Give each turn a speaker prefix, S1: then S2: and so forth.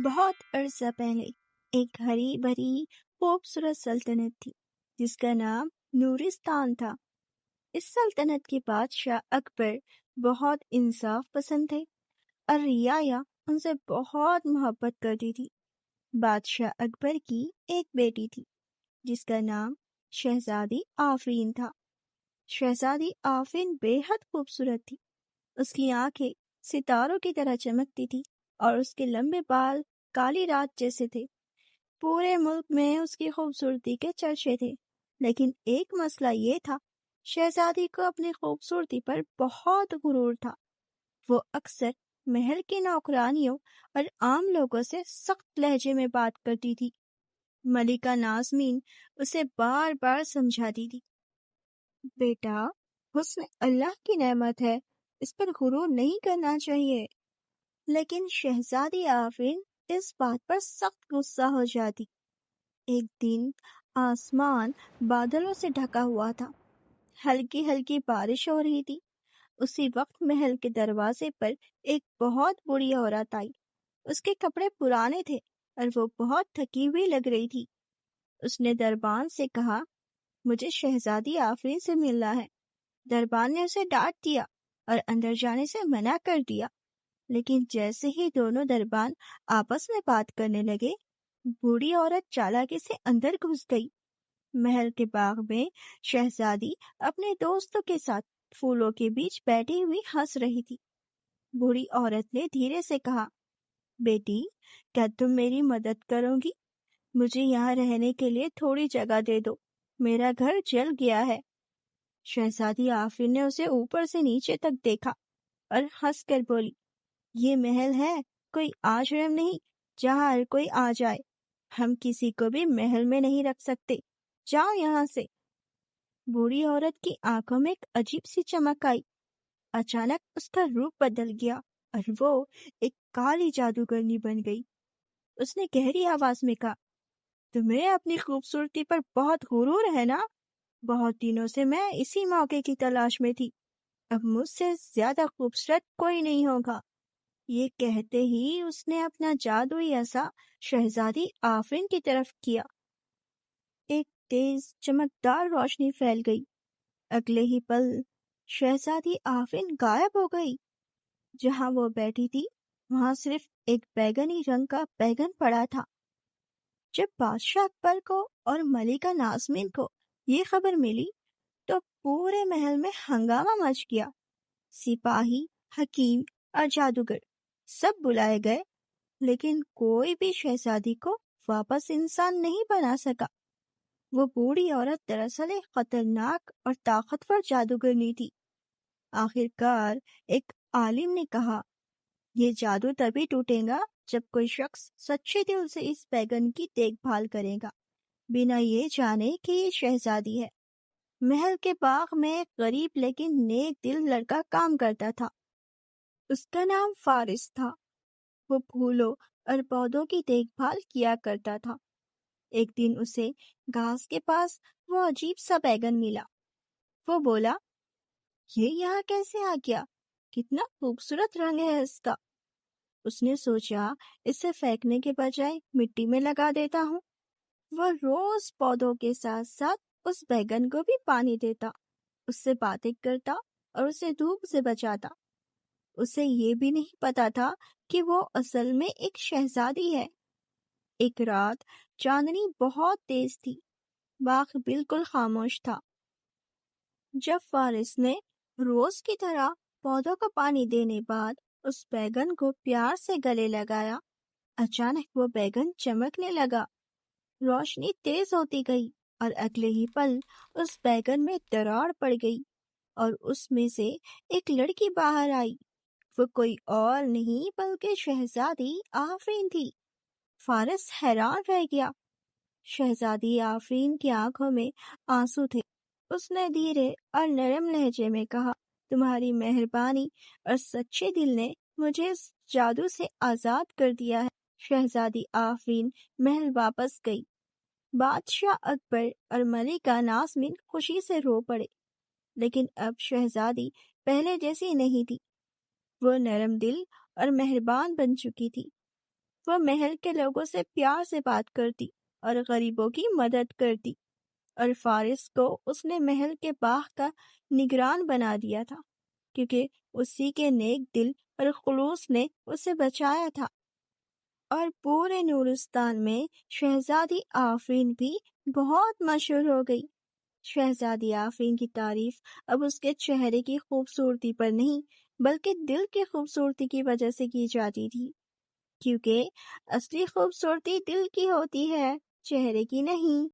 S1: بہت عرصہ پہلے ایک ہری بھری خوبصورت سلطنت تھی جس کا نام نورستان تھا۔ اس سلطنت کے بادشاہ اکبر بہت انصاف پسند تھے اور رعایا ان سے بہت محبت کرتی تھی۔ بادشاہ اکبر کی ایک بیٹی تھی جس کا نام شہزادی آفرین تھا۔ شہزادی آفرین بے حد خوبصورت تھی۔ اس کی آنکھیں ستاروں کی طرح چمکتی تھی اور اس کے لمبے بال کالی رات جیسے تھے۔ پورے ملک میں اس کی خوبصورتی کے چرچے تھے، لیکن ایک مسئلہ یہ تھا، شہزادی کو اپنی خوبصورتی پر بہت غرور تھا۔ وہ اکثر محل کی نوکرانیوں اور عام لوگوں سے سخت لہجے میں بات کرتی تھی۔ ملکہ نازمین اسے بار بار سمجھاتی تھی، بیٹا، حسن اللہ کی نعمت ہے، اس پر غرور نہیں کرنا چاہیے۔ لیکن شہزادی آفرین اس بات پر سخت غصہ ہو جاتی۔ ایک دن آسمان بادلوں سے ڈھکا ہوا تھا، ہلکی ہلکی بارش ہو رہی تھی۔ اسی وقت محل کے دروازے پر ایک بہت بوڑھی عورت آئی۔ اس کے کپڑے پرانے تھے اور وہ بہت تھکی ہوئی لگ رہی تھی۔ اس نے دربان سے کہا، مجھے شہزادی آفرین سے ملنا ہے۔ دربان نے اسے ڈانٹ دیا اور اندر جانے سے منع کر دیا، لیکن جیسے ہی دونوں دربان آپس میں بات کرنے لگے، بوڑھی عورت چالاکی سے اندر گھس گئی۔ محل کے باغ میں شہزادی اپنے دوستوں کے ساتھ پھولوں کے بیچ بیٹھی ہوئی ہنس رہی تھی۔ بوڑھی عورت نے دھیرے سے کہا، بیٹی، کیا تم میری مدد کرو گی؟ مجھے یہاں رہنے کے لیے تھوڑی جگہ دے دو، میرا گھر جل گیا ہے۔ شہزادی آفرین نے اسے اوپر سے نیچے تک دیکھا اور ہنس کر بولی، یہ محل ہے، کوئی آشرم نہیں جہاں ہر کوئی آ جائے۔ ہم کسی کو بھی محل میں نہیں رکھ سکتے، جاؤ یہاں سے۔ بوڑھی عورت کی آنکھوں میں ایک عجیب سی چمک آئی۔ اچانک اس کا روپ بدل گیا اور وہ ایک کالی جادوگرنی بن گئی۔ اس نے گہری آواز میں کہا، تمہیں اپنی خوبصورتی پر بہت غرور ہے نا؟ بہت دنوں سے میں اسی موقع کی تلاش میں تھی، اب مجھ سے زیادہ خوبصورت کوئی نہیں ہوگا۔ یہ کہتے ہی اس نے اپنا جادوئی عصا شہزادی آفرین کی طرف کیا۔ ایک تیز چمکدار روشنی پھیل گئی۔ اگلے ہی پل شہزادی آفرین غائب ہو گئی۔ جہاں وہ بیٹھی تھی وہاں صرف ایک بیگنی رنگ کا بیگن پڑا تھا۔ جب بادشاہ اکبر کو اور ملکہ نازمین کو یہ خبر ملی تو پورے محل میں ہنگامہ مچ گیا۔ سپاہی، حکیم اور جادوگر سب بلائے گئے، لیکن کوئی بھی شہزادی کو واپس انسان نہیں بنا سکا۔ وہ بوڑھی عورت دراصل ایک خطرناک اور طاقتور جادوگرنی تھی۔ آخر کار ایک عالم نے کہا، یہ جادو تبھی ٹوٹے گا جب کوئی شخص سچے دل سے اس بیگن کی دیکھ بھال کرے گا، بنا یہ جانے کہ یہ شہزادی ہے۔ محل کے باغ میں ایک غریب لیکن نیک دل لڑکا کام کرتا تھا۔ اس کا نام فارس تھا۔ وہ پھولوں اور پودوں کی دیکھ بھال کیا کرتا تھا۔ ایک دن اسے گھاس کے پاس وہ عجیب سا بیگن ملا۔ وہ بولا، یہ یہاں کیسے آ گیا؟ کتنا خوبصورت رنگ ہے اس کا۔ اس نے سوچا، اسے پھینکنے کے بجائے مٹی میں لگا دیتا ہوں۔ وہ روز پودوں کے ساتھ ساتھ اس بیگن کو بھی پانی دیتا، اس سے باتیں کرتا اور اسے دھوپ سے بچاتا۔ اسے یہ بھی نہیں پتا تھا کہ وہ اصل میں ایک شہزادی ہے۔ ایک رات چاندنی بہت تیز تھی، باغ بالکل خاموش تھا۔ جب فارس نے روز کی طرح پودوں کو پانی دینے بعد اس بیگن کو پیار سے گلے لگایا، اچانک وہ بیگن چمکنے لگا۔ روشنی تیز ہوتی گئی اور اگلے ہی پل اس بیگن میں دراڑ پڑ گئی اور اس میں سے ایک لڑکی باہر آئی۔ وہ کوئی اور نہیں بلکہ شہزادی آفرین تھی۔ فارس حیران رہ گیا۔ شہزادی آفرین کی آنکھوں میں آنسو تھے۔ اس نے دھیرے اور نرم لہجے میں کہا، تمہاری مہربانی اور سچے دل نے مجھے اس جادو سے آزاد کر دیا ہے۔ شہزادی آفرین محل واپس گئی۔ بادشاہ اکبر اور ملکہ نازمین خوشی سے رو پڑے، لیکن اب شہزادی پہلے جیسی نہیں تھی۔ وہ نرم دل اور مہربان بن چکی تھی۔ وہ محل کے لوگوں سے پیار سے بات کرتی اور غریبوں کی مدد کرتی، اور فارس کو اس نے محل کے باغ کا نگران بنا دیا تھا، کیونکہ اسی کے نیک دل اور خلوص نے اسے بچایا تھا۔ اور پورے نورستان میں شہزادی آفرین بھی بہت مشہور ہو گئی۔ شہزادی آفرین کی تعریف اب اس کے چہرے کی خوبصورتی پر نہیں بلکہ دل کی خوبصورتی کی وجہ سے کی جاتی تھی، کیونکہ اصلی خوبصورتی دل کی ہوتی ہے، چہرے کی نہیں۔